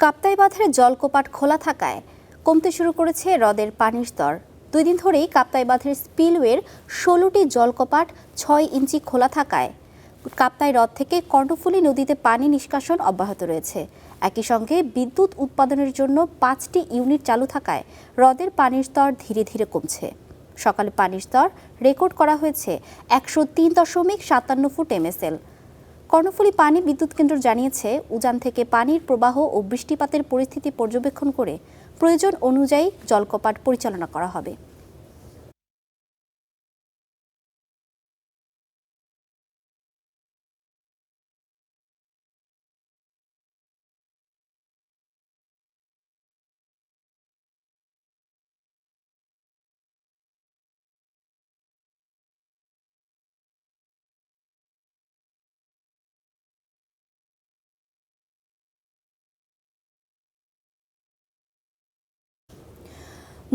কাপ্তাই বাঁধের জলকপাট খোলা থাকায় কমতে শুরু করেছে হ্রদের পানির স্তর। 2 দিন ধরেই কাপ্তাই বাঁধের স্পিলওয়ের 16টি জলকপাট 6 ইঞ্চি খোলা থাকায় কাপ্তাই হ্রদ থেকে কর্ণফুলী নদীতে পানি নিষ্কাশন অব্যাহত রয়েছে। একই সঙ্গে বিদ্যুৎ উৎপাদনের জন্য 5টি ইউনিট চালু থাকায় হ্রদের পানির স্তর ধীরে ধীরে কমছে। সকালে পানির স্তর রেকর্ড করা হয়েছে 103.57 ফুট MSL। কর্ণফুলী পানি বিদ্যুৎ কেন্দ্র জানিয়েছে, উজান থেকে পানির প্রবাহ ও বৃষ্টিপাতের পরিস্থিতি পর্যবেক্ষণ করে প্রয়োজন অনুযায়ী জলকপাট পরিচালনা করা হবে।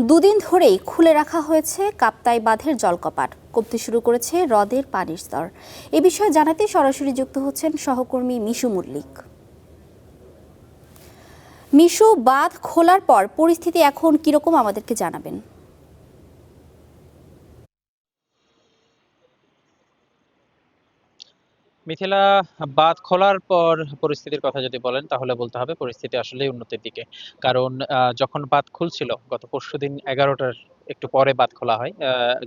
দুদিন ধরেই খুলে রাখা হয়েছে কাপ্তাই বাঁধের জলকপাট, কমতে শুরু করেছে হ্রদের পানির স্তর। এ বিষয়ে জানাতে সরাসরি যুক্ত হচ্ছেন সহকর্মী মিশু মল্লিক। মিশু, বাঁধ খোলার পর পরিস্থিতি এখন কিরকম আমাদেরকে জানাবেন। মিথিলা, বাঁধ খোলার পর পরিস্থিতির কথা যদি বলেন তাহলে বলতে হবে পরিস্থিতি আসলেই উন্নতির দিকে। কারণ যখন বাঁধ খুলছিল গত পরশুদিন 11টার একটু পরে বাঁধ খোলা হয়।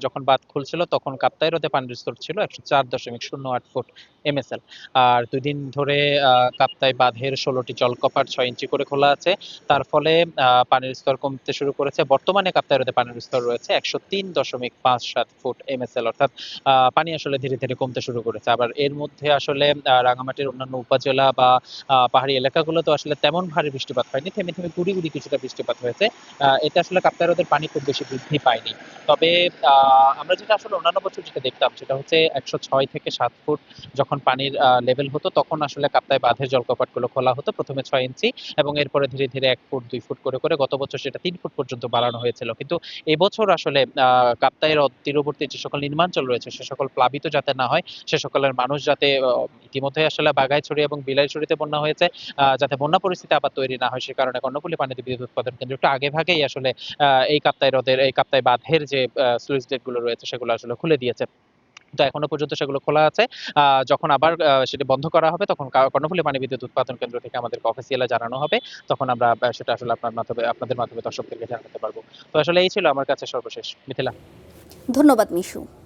যখন বাঁধ খুলছিল তখন কাপ্তাই হ্রদে পানির স্তর ছিল 104.08 ফুট MSL। আর 2 দিন ধরে কাপ্তাই বাঁধের 16টি জলকপাট 6 ইঞ্চি করে খোলা আছে। তার ফলে পানির স্তর কমতে শুরু করেছে। বর্তমানে কাপ্তাই হ্রদে পানির স্তর রয়েছে 103.57 ফুট MSL, অর্থাৎ পানি আসলে ধীরে ধীরে কমতে শুরু করেছে। আবার এর মধ্যে আসলে রাঙামাটির অন্যান্য উপজেলা বা পাহাড়ি এলাকাগুলোতে আসলে তেমন ভারী বৃষ্টিপাত হয়নি, থেমে থেমে গুড়ি গুড়ি কিছুটা বৃষ্টিপাত হয়েছে। এতে আসলে কাপ্তাই হ্রদের পানি খুব বেশি বৃদ্ধি পায়নি। তবে আমরা যেটা আসলে অন্যান্য বছর যেটা দেখতাম সেটা হচ্ছে 106 থেকে 7 ফুট যখন পানির লেভেল হতো তখন আসলে কাপ্তাই বাঁধের জলকপাটগুলো খোলা হতো প্রথমে 6 ইঞ্চি এবং এরপরে ধীরে ধীরে 1 ফুট 2 ফুট করে করে গত বছর সেটা 3 ফুট পর্যন্ত বাড়ানো হয়েছিল। কিন্তু এবছর আসলে কাপ্তাই হ্রদ তীরবর্তী যে সকল নির্মাঞ্চল রয়েছে সে সকল প্লাবিত যাতে না হয়, সে সকলের মানুষ যাতে ইতিমধ্যে আসলে বাঘাইছড়ি এবং বিলাইছড়িতে বন্যা হয়েছে, যাতে বন্যা পরিস্থিতি আবার তৈরি না হয় সে কারণে কর্ণফুলী পানিতে বিদ্যুৎ উৎপাদন কেন্দ্র একটু আগে ভাগেই আসলে এই কাপ্তাই হ্রদের এই কাপ্তাই বাঁধের যে স্লুইস গেট গুলো রয়েছে সেগুলো আসলে খুলে দিয়েছে। তো এখনো পর্যন্ত সেগুলো খোলা আছে। যখন আবার সেটি বন্ধ করা হবে তখন কর্ণফুলী পানি বিদ্যুৎ উৎপাদন কেন্দ্র থেকে আমাদেরকে অফিসিয়ালি জানানো হবে। তখন আমরা সেটা আসলে আপনাদের মাধ্যমে দর্শকদেরকে জানাতে পারবো। তো আসলে এই ছিল আমার কাছে সর্বশেষ। মিথিলা। ধন্যবাদ মিশু।